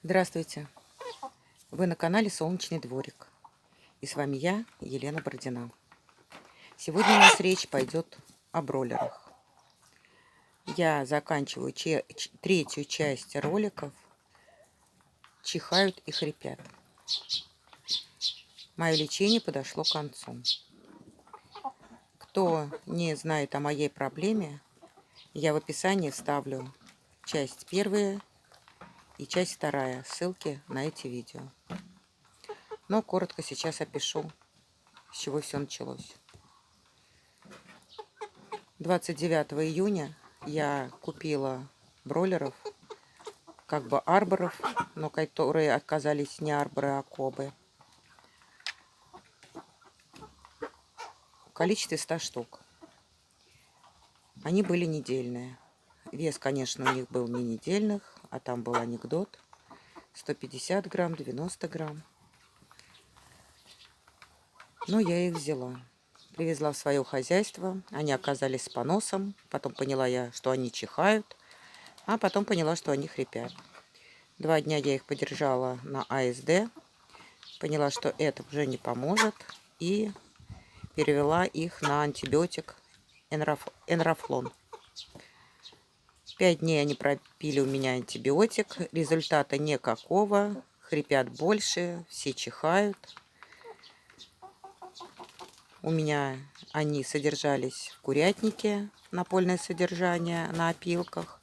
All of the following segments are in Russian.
Здравствуйте! Вы на канале Солнечный дворик. И с вами я, Елена Бородина. Сегодня у нас речь пойдет о бройлерах. Я заканчиваю третью часть роликов «Чихают и хрипят». Мое лечение подошло к концу. Кто не знает о моей проблеме, я в описании вставлю часть первая и часть вторая, ссылки на эти видео. Но коротко сейчас опишу, с чего все началось. 29 июня я купила бройлеров, как бы арборов, но которые оказались не арборы, а кобы. В количестве 100 штук. Они были недельные. Вес, конечно, у них был не недельных, а там был анекдот. 150 грамм, 90 грамм. Но я их взяла. Привезла в свое хозяйство. Они оказались с поносом. Потом поняла я, что они чихают. А потом поняла, что они хрипят. 2 дня я их подержала на АСД. Поняла, что это уже не поможет. И перевела их на антибиотик Энрофлон. 5 дней они пропили у меня антибиотик. Результата никакого. Хрипят больше. Все чихают. У меня они содержались в курятнике. Напольное содержание на опилках.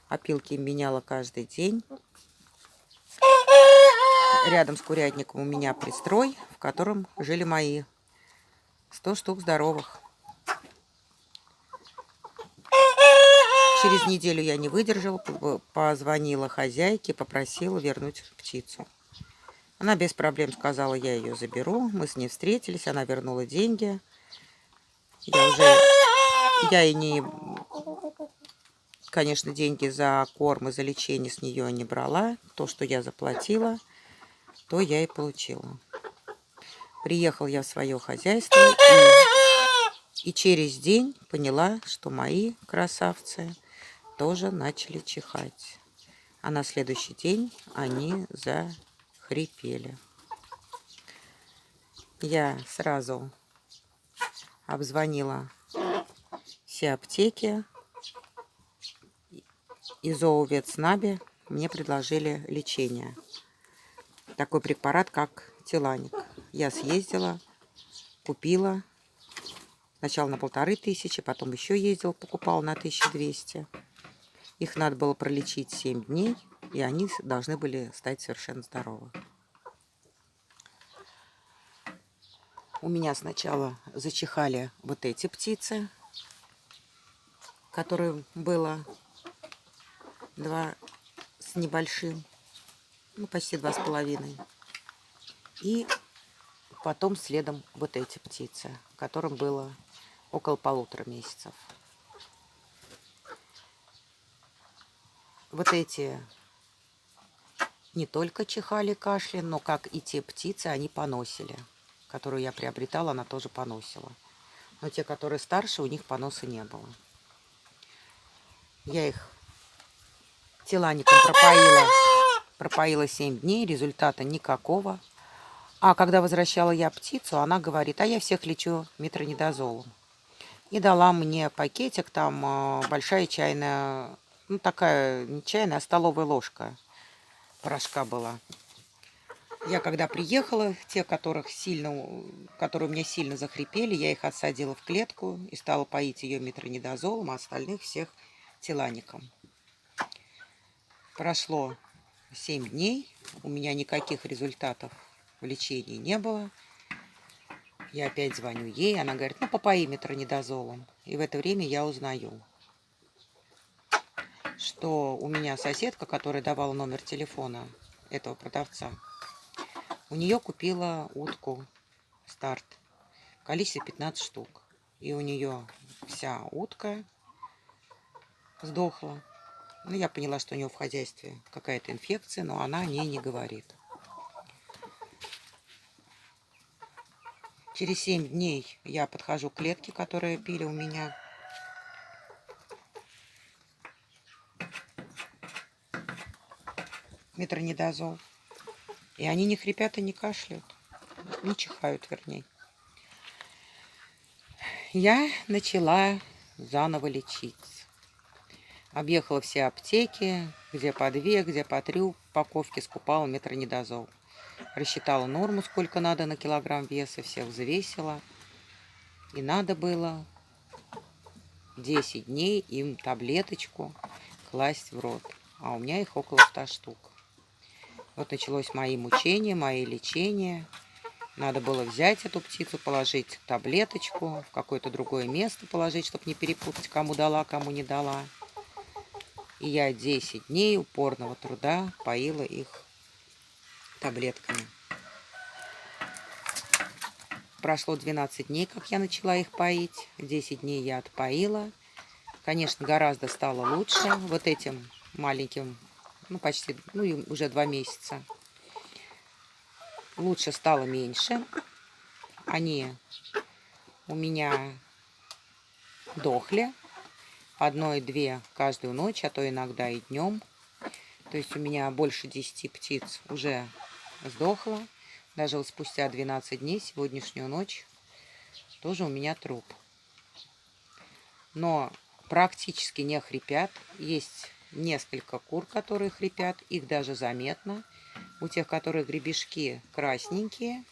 Опилки меняла каждый день. Рядом с курятником у меня пристрой, в котором жили мои 100 штук здоровых. Через неделю я не выдержала, позвонила хозяйке, попросила вернуть птицу. Она без проблем сказала, я ее заберу. Мы с ней встретились, она вернула деньги. Я и не, конечно, деньги за корм и за лечение с нее не брала. То, что я заплатила, то я и получила. Приехал я в свое хозяйство и через день поняла, что мои красавцы тоже начали чихать. А на следующий день они захрипели. Я сразу обзвонила все аптеки. И зооветснаби мне предложили лечение. Такой препарат, как Тиланик. Я съездила, купила. Сначала на 1500, потом еще ездил, покупал на 1200. Их надо было пролечить 7 дней, и они должны были стать совершенно здоровы. У меня сначала зачихали вот эти птицы, которые было 2 с небольшим, ну почти 2,5. И потом следом вот эти птицы, которым было около 1,5 месяцев. Вот эти не только чихали, кашляли, но как и те птицы, они поносили. Которую я приобретала, она тоже поносила. Но те, которые старше, у них поноса не было. Я их Тилаником пропоила 7 дней, результата никакого. А когда возвращала я птицу, она говорит, а я всех лечу метронидозолом. И дала мне пакетик, там большая чайная, ну такая не чайная, а столовая ложка порошка была. Я когда приехала, те, которые у меня сильно захрипели, я их отсадила в клетку и стала поить ее метронидозолом, а остальных всех Тилаником. Прошло 7 дней, у меня никаких результатов в лечении не было. Я опять звоню ей, она говорит, ну попои метронидозолом. И в это время я узнаю, что у меня соседка, которая давала номер телефона этого продавца, у нее купила утку старт в количестве 15 штук. И у нее вся утка сдохла. Ну, я поняла, что у нее в хозяйстве какая-то инфекция, но она о ней не говорит. Через 7 дней я подхожу к клетке, которые пили у меня. метронидозол. И они не хрипят и не кашляют. Не чихают, вернее. Я начала заново лечиться. Объехала все аптеки, где по 2, где по 3 упаковки, скупала метронидозол. Рассчитала норму, сколько надо на килограмм веса, всех взвесила. И надо было 10 дней им таблеточку класть в рот. А у меня их около 100 штук. Вот началось мои мучения, мои лечения. Надо было взять эту птицу, положить таблеточку, в какое-то другое место положить, чтобы не перепутать, кому дала, кому не дала. И я 10 дней упорного труда поила их таблетками. Прошло 12 дней, как я начала их поить. 10 дней я отпоила. Конечно, гораздо стало лучше. Вот этим маленьким, почти, им уже 2 месяца. Лучше стало меньше. Они у меня дохли. 1-2 каждую ночь, а то иногда и днем. То есть у меня больше 10 птиц уже сдохло. Даже вот спустя 12 дней, сегодняшнюю ночь, тоже у меня труп. Но практически не хрипят. Есть несколько кур, которые хрипят. Их даже заметно. У тех, которые гребешки красненькие,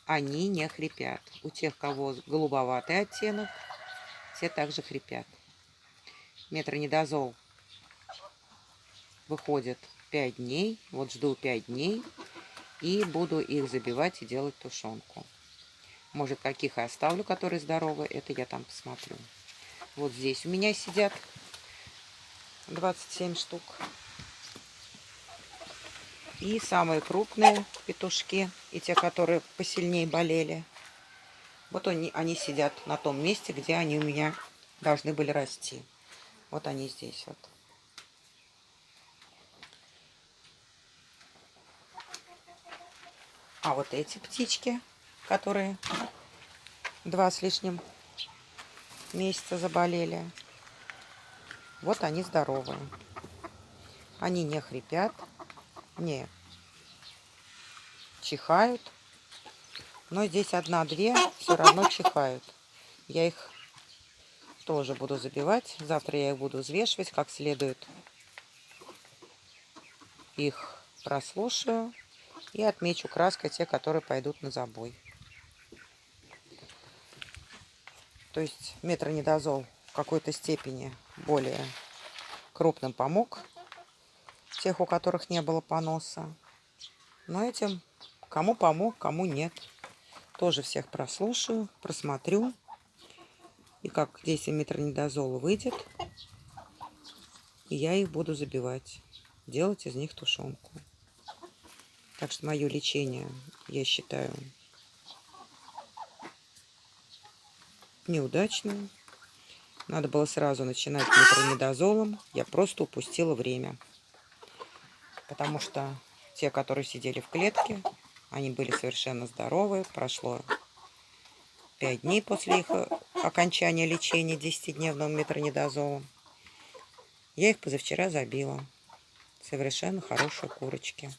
они не хрипят. У тех, кого голубоватый оттенок, все также хрипят. Метронидозол выходит 5 дней. Вот жду 5 дней. И буду их забивать и делать тушенку. Может, каких и оставлю, которые здоровы. Это я там посмотрю. Вот здесь у меня сидят 27 штук. И самые крупные петушки, и те, которые посильнее болели. Вот они сидят на том месте, где они у меня должны были расти. Вот они здесь вот. А вот эти птички, которые 2 с лишним месяца заболели, вот они здоровые. Они не хрипят, не чихают. Но здесь 1-2 все равно чихают. Я их тоже буду забивать. Завтра я их буду взвешивать как следует. Их прослушаю и отмечу краской те, которые пойдут на забой. То есть метронидозол в какой-то степени более крупным помог. Тех, у которых не было поноса. Но этим кому помог, кому нет. Тоже всех прослушаю, просмотрю. И как действие метронидозола выйдет, и я их буду забивать. Делать из них тушенку. Так что мое лечение, я считаю, неудачным. Надо было сразу начинать метронидозолом. Я просто упустила время. Потому что те, которые сидели в клетке, они были совершенно здоровы. Прошло 5 дней после их окончания лечения 10-дневным метронидозолом. Я их позавчера забила. Совершенно хорошие курочки.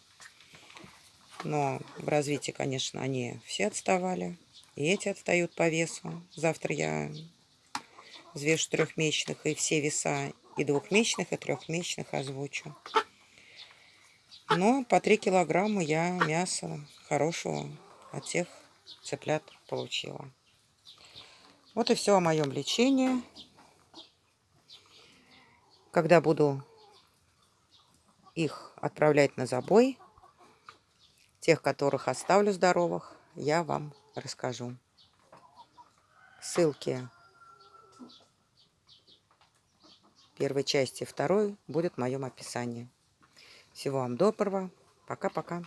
Но в развитии, конечно, они все отставали. И эти отстают по весу. Завтра я взвешу 3-месячных, и все веса и 2-месячных, и 3-месячных озвучу. Но по 3 килограмма я мяса хорошего от тех цыплят получила. Вот и все о моем лечении. Когда буду их отправлять на забой, тех, которых оставлю здоровых, я вам расскажу. Ссылки первой части, второй будет в моем описании. Всего вам доброго. Пока-пока.